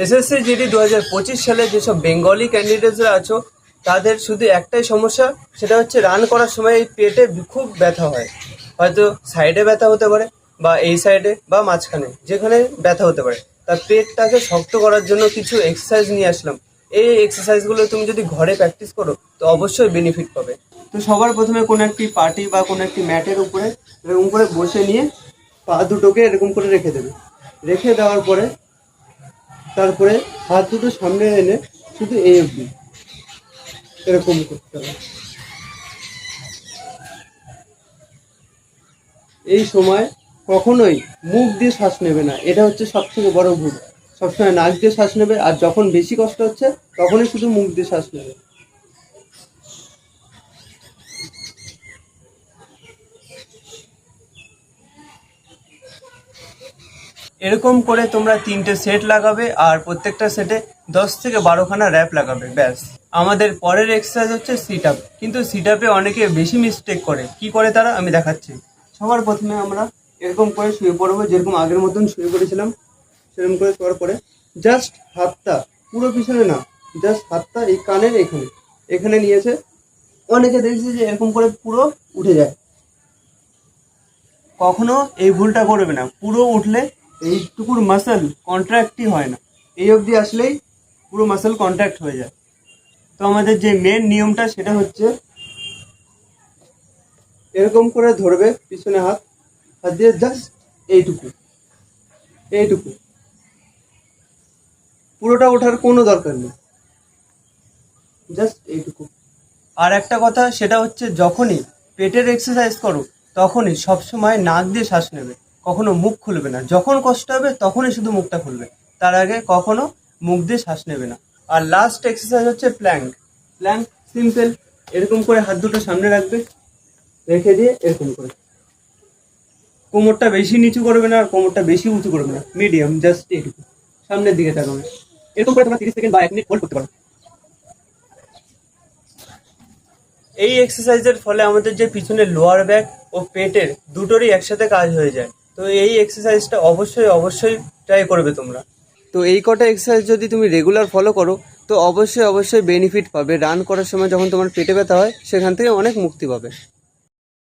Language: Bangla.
এসএসসি জিডি 2025 সালে যেসব বেঙ্গলি ক্যান্ডিডেটসরা আছো তাদের শুধু একটাই সমস্যা, সেটা হচ্ছে রান করার সময় এই পেটে খুব ব্যথা হয়। হয়তো সাইডে ব্যথা হতে পারে বা এই সাইডে বা মাঝখানে, যেখানে ব্যথা হতে পারে। তার পেটটাকে শক্ত করার জন্য কিছু এক্সারসাইজ নিয়ে আসলাম। এই এক্সারসাইজগুলো তুমি যদি ঘরে প্র্যাকটিস করো তো অবশ্যই বেনিফিট পাবে। তো সবার প্রথমে কোনো একটি পার্টি বা কোনো একটি ম্যাটের উপরে এরকম করে বসে নিয়ে পা দুটোকে এরকম করে রেখে দেবে। রেখে দেওয়ার পরে তারপরে হাত দুটো সামনে এনে শুধু এই অবধি এরকম করতে হবে। এই সময় কখনোই মুখ দিয়ে শ্বাস নেবে না, এটা হচ্ছে সব থেকে বড় ভুল। সবসময় নাক দিয়ে শ্বাস নেবে, আর যখন বেশি কষ্ট হচ্ছে তখনই শুধু মুখ দিয়ে শ্বাস নেবে। এরকম করে তোমরা 3টে সেট লাগাবে, আর প্রত্যেকটা সেটে 10 থেকে 12খানা র্যাপ লাগাবে, ব্যাস। আমাদের পরের এক্সারসাইজ হচ্ছে সিট আপ। কিন্তু সিট আপে অনেকে বেশি মিস্টেক করে। কি করে তারা, আমি দেখাচ্ছি। সবার প্রথমে আমরা এরকম করে শুয়ে পড়বো, যেরকম আগের মতন শুয়ে পড়েছিলাম সেরকম করে শোয়ার পরে জাস্ট হাতটা পুরো পিছনে না, জাস্ট হাতটা এই কানের এখানে এখানে নিয়েছে। অনেকে দেখছি যে এরকম করে পুরো উঠে যায়। কখনো এই ভুলটা করবে না। পুরো উঠলে এইটুকুর মাসেল কন্ট্রাক্টই হয় না, এই অবধি আসলেই পুরো মাসেল কন্ট্রাক্ট হয়ে যায়। তো আমাদের যে মেন নিয়মটা সেটা হচ্ছে এরকম করে ধরবে পিছনে হাত, হাত দিয়ে জাস্ট এইটুকু এইটুকু, পুরোটা ওঠার কোনো দরকার নেই, জাস্ট এইটুকু। আর একটা কথা, সেটা হচ্ছে যখনই পেটের এক্সারসাইজ করো তখনই সবসময় নাক দিয়ে শ্বাস নেবে, কখনো মুখ খুলবে না। যখন কষ্ট হবে তখনই শুধু মুখটা খুলবে, তার আগে কখনো মুখ দিয়ে শ্বাস নেবে না। আর লাস্ট এক্সারসাইজ হচ্ছে প্ল্যাঙ্ক। প্ল্যাঙ্ক সিম্পল, এরকম করে হাত দুটো সামনে রাখবে, রেখে দিয়ে এরকম করে কোমরটা বেশি নিচু করবে না আর কোমরটা বেশি উঁচু করবে না, মিডিয়াম, জাস্ট এইটুকু সামনের দিকে তাকাবে। এরকম করে তোমরা 30 সেকেন্ড বা 1 মিনিট হোল্ড করতে পারো। এই এক্সারসাইজের ফলে আমাদের যে পিছনের লোয়ার ব্যাক ও পেটের দুটোরই একসাথে কাজ হয়ে যায়। তো এই এক্সারসাইজটা অবশ্যই অবশ্যই ট্রাই করবে তোমরা। তো এই কটা এক্সারসাইজ যদি তুমি রেগুলার ফলো করো তো অবশ্যই অবশ্যই বেনিফিট পাবে। রান করার সময় যখন তোমার পেটে ব্যথা হয় সেখান থেকে অনেক মুক্তি পাবে।